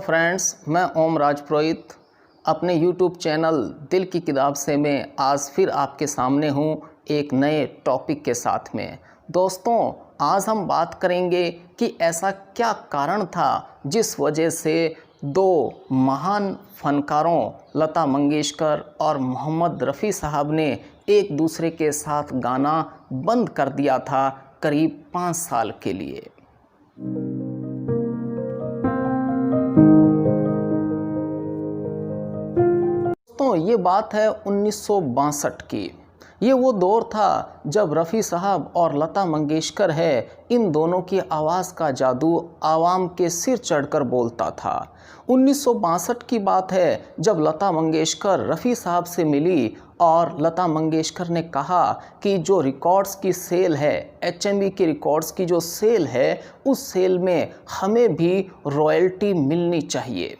Friends, मैं ओम राजपुरोहित अपने YouTube channel दिल की किताब से मैं आज फिर आपके सामने हूँ एक नए टॉपिक के साथ में। दोस्तों, आज हम बात करेंगे कि ऐसा क्या कारण था जिस वजह से दो महान फनकारों लता मंगेशकर और मोहम्मद रफ़ी साहब ने एक दूसरे के साथ गाना बंद कर दिया था करीब 5 साल के लिए। दोस्तों, ये बात है 1962 की। ये वो दौर था जब रफ़ी साहब और लता मंगेशकर है इन दोनों की आवाज़ का जादू आवाम के सिर चढ़कर बोलता था। 1962 की बात है जब लता मंगेशकर रफ़ी साहब से मिली और लता मंगेशकर ने कहा कि जो रिकॉर्ड्स की सेल है, HMV की रिकॉर्ड्स की जो सेल है, उस सेल में हमें भी रॉयल्टी मिलनी चाहिए।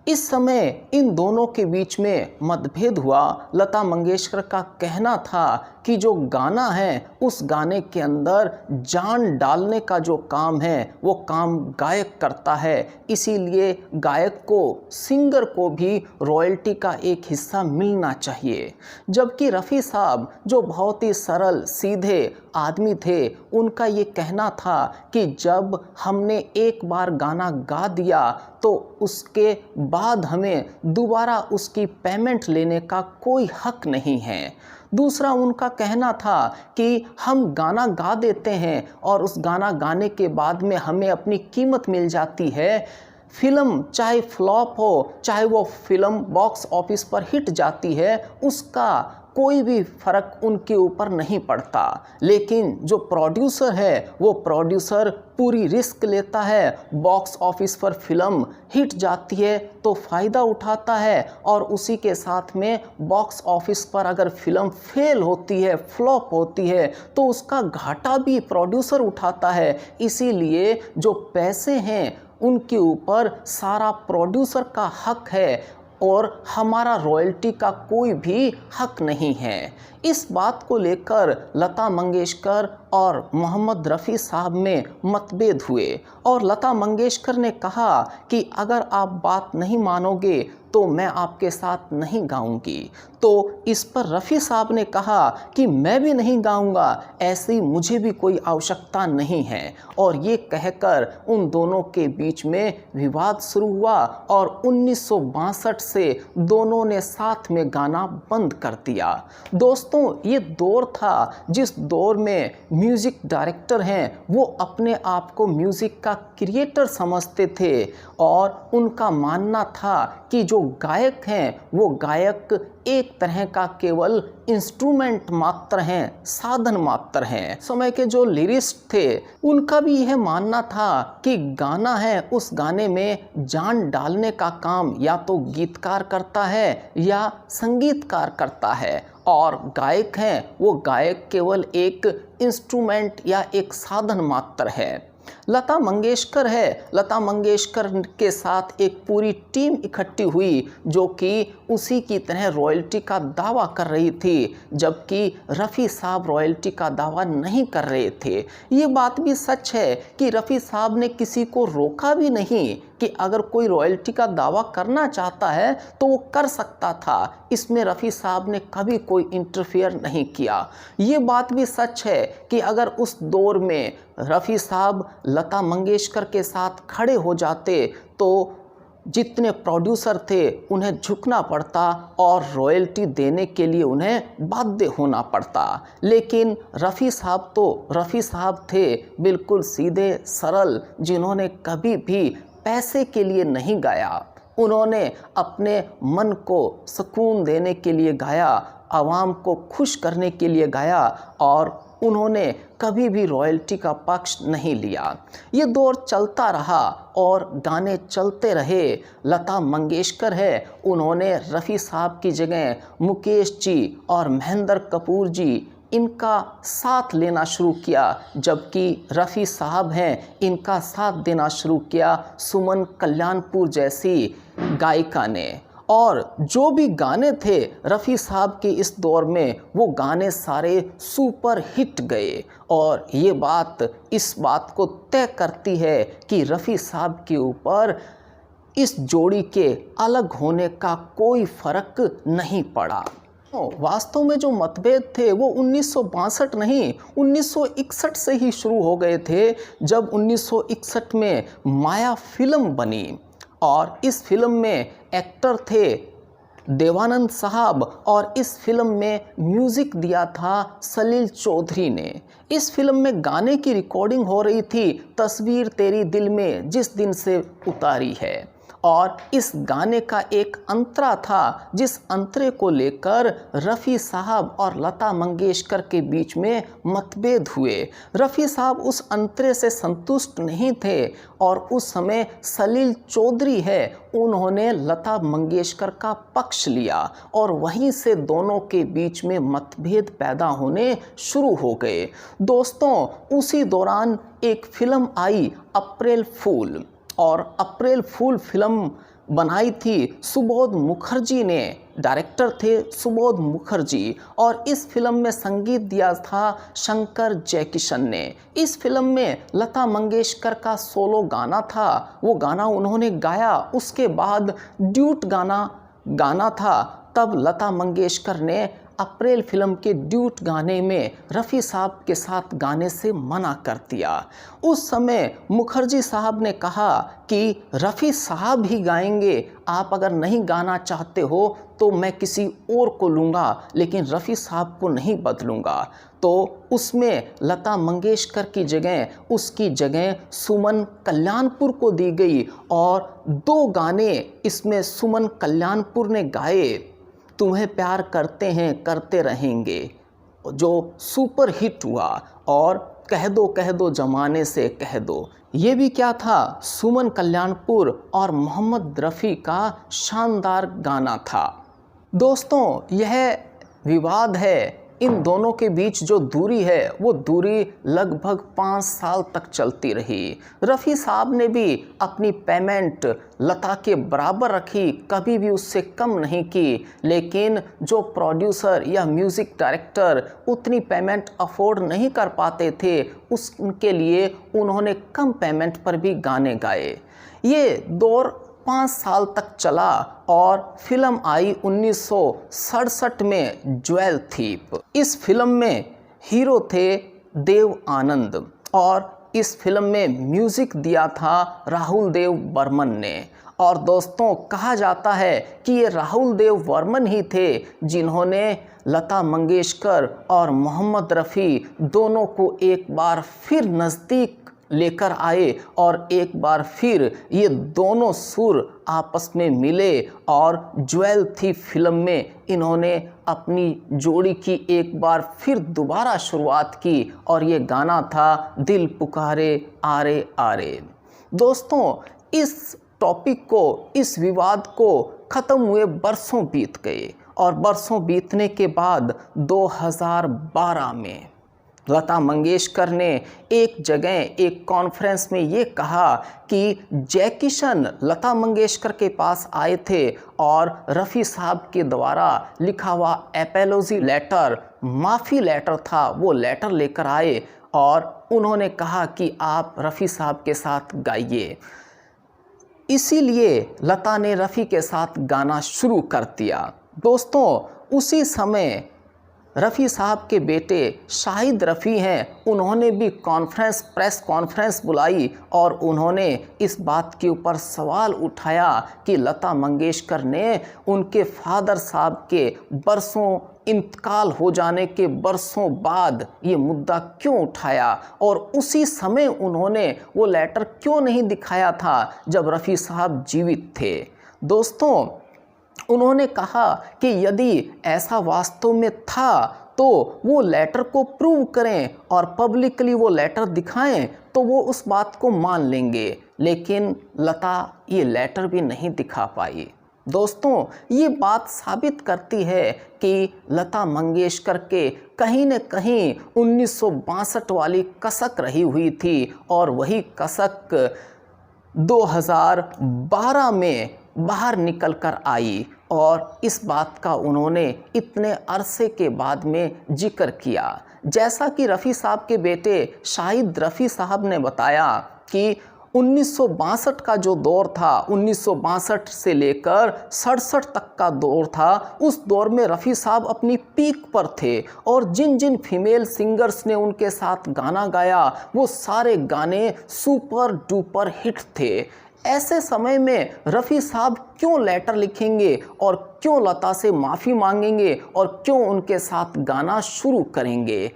इस समय इन दोनों के बीच में मतभेद हुआ। लता मंगेशकर का कहना था कि जो गाना है उस गाने के अंदर जान डालने का जो काम है वो काम गायक करता है, इसीलिए गायक को, सिंगर को भी रॉयल्टी का एक हिस्सा मिलना चाहिए। जबकि रफ़ी साहब जो बहुत ही सरल सीधे आदमी थे, उनका ये कहना था कि जब हमने एक बार गाना गा दिया तो उसके बाद हमें दोबारा उसकी पेमेंट लेने का कोई हक नहीं है। दूसरा उनका कहना था कि हम गाना गा देते हैं और उस गाना गाने के बाद में हमें अपनी कीमत मिल जाती है। फिल्म चाहे फ्लॉप हो, चाहे वो फिल्म बॉक्स ऑफिस पर हिट जाती है, उसका कोई भी फ़र्क उनके ऊपर नहीं पड़ता। लेकिन जो प्रोड्यूसर है वो प्रोड्यूसर पूरी रिस्क लेता है। बॉक्स ऑफिस पर फिल्म हिट जाती है तो फ़ायदा उठाता है और उसी के साथ में बॉक्स ऑफिस पर अगर फिल्म फेल होती है, फ्लॉप होती है, तो उसका घाटा भी प्रोड्यूसर उठाता है। इसीलिए जो पैसे हैं उनके ऊपर सारा प्रोड्यूसर का हक है और हमारा रॉयल्टी का कोई भी हक नहीं है। इस बात को लेकर लता मंगेशकर और मोहम्मद रफ़ी साहब में मतभेद हुए और लता मंगेशकर ने कहा कि अगर आप बात नहीं मानोगे तो मैं आपके साथ नहीं गाऊंगी। तो इस पर रफ़ी साहब ने कहा कि मैं भी नहीं गाऊंगा, ऐसी मुझे भी कोई आवश्यकता नहीं है। और ये कहकर उन दोनों के बीच में विवाद शुरू हुआ और 1962 से दोनों ने साथ में गाना बंद कर दिया। दोस्तों, ये दौर था जिस दौर में म्यूज़िक डायरेक्टर हैं वो अपने आप को म्यूज़िक का क्रिएटर समझते थे और उनका मानना था कि जो गायक हैं वो गायक एक तरह का केवल इंस्ट्रूमेंट मात्र हैं, साधन मात्र हैं। समय के जो लिरिस्ट थे उनका भी यह मानना था कि गाना है, उस गाने में जान डालने का काम या तो गीतकार करता है या संगीतकार करता है और गायक हैं वो गायक केवल एक इंस्ट्रूमेंट या एक साधन मात्र है। लता मंगेशकर है, लता मंगेशकर के साथ एक पूरी टीम इकट्ठी हुई जो कि उसी की तरह रॉयल्टी का दावा कर रही थी, जबकि रफ़ी साहब रॉयल्टी का दावा नहीं कर रहे थे। ये बात भी सच है कि रफ़ी साहब ने किसी को रोका भी नहीं कि अगर कोई रॉयल्टी का दावा करना चाहता है तो वो कर सकता था। इसमें रफ़ी साहब ने कभी कोई इंटरफेयर नहीं किया। ये बात भी सच है कि अगर उस दौर में रफ़ी साहब लता मंगेशकर के साथ खड़े हो जाते तो जितने प्रोड्यूसर थे उन्हें झुकना पड़ता और रॉयल्टी देने के लिए उन्हें बाध्य होना पड़ता। लेकिन रफ़ी साहब तो रफ़ी साहब थे, बिल्कुल सीधे सरल, जिन्होंने कभी भी पैसे के लिए नहीं गाया। उन्होंने अपने मन को सुकून देने के लिए गाया, आवाम को खुश करने के लिए गाया और उन्होंने कभी भी रॉयल्टी का पक्ष नहीं लिया। ये दौर चलता रहा और गाने चलते रहे। लता मंगेशकर है, उन्होंने रफ़ी साहब की जगह मुकेश जी और महेंद्र कपूर जी इनका साथ लेना शुरू किया, जबकि रफ़ी साहब हैं इनका साथ देना शुरू किया सुमन कल्याणपुर जैसी गायिका ने। और जो भी गाने थे रफ़ी साहब के इस दौर में, वो गाने सारे सुपर हिट गए और ये बात इस बात को तय करती है कि रफ़ी साहब के ऊपर इस जोड़ी के अलग होने का कोई फर्क नहीं पड़ा। वास्तव में जो मतभेद थे वो 1962 नहीं 1961 से ही शुरू हो गए थे, जब 1961 में माया फिल्म बनी और इस फिल्म में एक्टर थे देवानंद साहब और इस फिल्म में म्यूज़िक दिया था सलील चौधरी ने। इस फिल्म में गाने की रिकॉर्डिंग हो रही थी तस्वीर तेरी दिल में जिस दिन से उतारी है, और इस गाने का एक अंतरा था जिस अंतरे को लेकर रफ़ी साहब और लता मंगेशकर के बीच में मतभेद हुए। रफ़ी साहब उस अंतरे से संतुष्ट नहीं थे और उस समय सलील चौधरी है उन्होंने लता मंगेशकर का पक्ष लिया और वहीं से दोनों के बीच में मतभेद पैदा होने शुरू हो गए। दोस्तों, उसी दौरान एक फिल्म आई अप्रैल फूल, और अप्रैल फूल फिल्म बनाई थी सुबोध मुखर्जी ने, डायरेक्टर थे सुबोध मुखर्जी, और इस फिल्म में संगीत दिया था शंकर जयकिशन ने। इस फिल्म में लता मंगेशकर का सोलो गाना था, वो गाना उन्होंने गाया, उसके बाद ड्यूट गाना था। तब लता मंगेशकर ने अप्रैल फिल्म के ड्यूट गाने में रफ़ी साहब के साथ गाने से मना कर दिया। उस समय मुखर्जी साहब ने कहा कि रफ़ी साहब ही गाएंगे, आप अगर नहीं गाना चाहते हो तो मैं किसी और को लूँगा, लेकिन रफ़ी साहब को नहीं बदलूँगा। तो उसमें लता मंगेशकर की जगह उसकी जगह सुमन कल्याणपुर को दी गई और 2 गाने इसमें सुमन कल्याणपुर ने गाए। तुम्हें प्यार करते हैं करते रहेंगे जो सुपर हिट हुआ, और कह दो जमाने से कह दो, ये भी क्या था, सुमन कल्याणपुर और मोहम्मद रफ़ी का शानदार गाना था। दोस्तों, यह विवाद है, इन दोनों के बीच जो दूरी है वो दूरी लगभग 5 साल तक चलती रही। रफ़ी साहब ने भी अपनी पेमेंट लता के बराबर रखी, कभी भी उससे कम नहीं की, लेकिन जो प्रोड्यूसर या म्यूज़िक डायरेक्टर उतनी पेमेंट अफोर्ड नहीं कर पाते थे, उसके लिए उन्होंने कम पेमेंट पर भी गाने गाए। ये दौर 5 साल तक चला और फिल्म आई 1967 में ज्वेल थीप। इस फिल्म में हीरो थे देव आनंद और इस फिल्म में म्यूज़िक दिया था राहुल देव बर्मन ने। और दोस्तों, कहा जाता है कि ये राहुल देव बर्मन ही थे जिन्होंने लता मंगेशकर और मोहम्मद रफ़ी दोनों को एक बार फिर नज़दीक लेकर आए और एक बार फिर ये दोनों सुर आपस में मिले और ज्वेल थी फिल्म में इन्होंने अपनी जोड़ी की एक बार फिर दोबारा शुरुआत की, और ये गाना था दिल पुकारे आरे आरे। दोस्तों, इस टॉपिक को, इस विवाद को ख़त्म हुए बरसों बीत गए, और बरसों बीतने के बाद 2012 में लता मंगेशकर ने एक जगह एक कॉन्फ्रेंस में ये कहा कि जय किशन लता मंगेशकर के पास आए थे और रफ़ी साहब के द्वारा लिखा हुआ एपोलॉजी लेटर, माफ़ी लेटर था, वो लेटर लेकर आए और उन्होंने कहा कि आप रफ़ी साहब के साथ गाइए। इसीलिए लता ने रफ़ी के साथ गाना शुरू कर दिया। दोस्तों, उसी समय रफ़ी साहब के बेटे शाहिद रफ़ी हैं, उन्होंने भी प्रेस कॉन्फ्रेंस बुलाई और उन्होंने इस बात के ऊपर सवाल उठाया कि लता मंगेशकर ने उनके फादर साहब के बरसों इंतकाल हो जाने के बरसों बाद ये मुद्दा क्यों उठाया, और उसी समय उन्होंने वो लेटर क्यों नहीं दिखाया था जब रफ़ी साहब जीवित थे। दोस्तों, उन्होंने कहा कि यदि ऐसा वास्तव में था तो वो लेटर को प्रूव करें और पब्लिकली वो लेटर दिखाएं तो वो उस बात को मान लेंगे, लेकिन लता ये लेटर भी नहीं दिखा पाई। दोस्तों, ये बात साबित करती है कि लता मंगेशकर के कहीं न कहीं 1962 वाली कसक रही हुई थी और वही कसक 2012 में बाहर निकल कर आई, और इस बात का उन्होंने इतने अरसे के बाद में जिक्र किया। जैसा कि रफ़ी साहब के बेटे शाहिद रफ़ी साहब ने बताया कि 1962 का जो दौर था, 1962 से लेकर 67 तक का दौर था, उस दौर में रफ़ी साहब अपनी पीक पर थे और जिन जिन फीमेल सिंगर्स ने उनके साथ गाना गाया वो सारे गाने सुपर डुपर हिट थे। ऐसे समय में रफ़ी साहब क्यों लेटर लिखेंगे और क्यों लता से माफ़ी मांगेंगे और क्यों उनके साथ गाना शुरू करेंगे।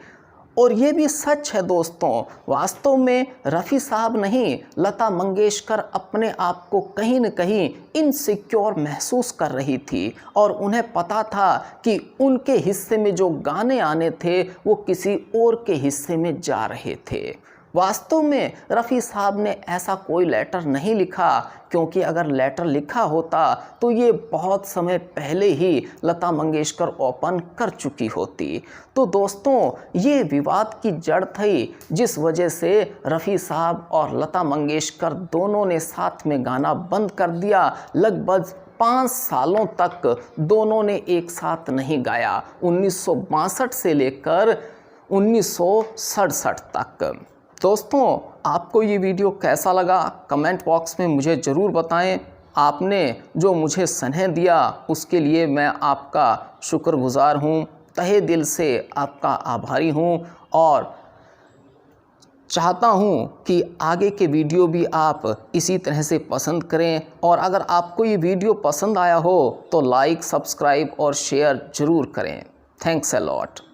और ये भी सच है दोस्तों, वास्तव में रफ़ी साहब नहीं, लता मंगेशकर अपने आप को कहीं न कहीं इनसिक्योर महसूस कर रही थी और उन्हें पता था कि उनके हिस्से में जो गाने आने थे वो किसी और के हिस्से में जा रहे थे। वास्तव में रफ़ी साहब ने ऐसा कोई लेटर नहीं लिखा, क्योंकि अगर लेटर लिखा होता तो ये बहुत समय पहले ही लता मंगेशकर ओपन कर चुकी होती। तो दोस्तों, ये विवाद की जड़ थी जिस वजह से रफ़ी साहब और लता मंगेशकर दोनों ने साथ में गाना बंद कर दिया। लगभग 5 सालों तक दोनों ने एक साथ नहीं गाया, 1962 से लेकर 1967 तक। दोस्तों, आपको ये वीडियो कैसा लगा कमेंट बॉक्स में मुझे ज़रूर बताएं। आपने जो मुझे स्नेह दिया उसके लिए मैं आपका शुक्रगुजार हूँ, तहे दिल से आपका आभारी हूँ और चाहता हूँ कि आगे के वीडियो भी आप इसी तरह से पसंद करें। और अगर आपको ये वीडियो पसंद आया हो तो लाइक, सब्सक्राइब और शेयर ज़रूर करें। Thanks a lot.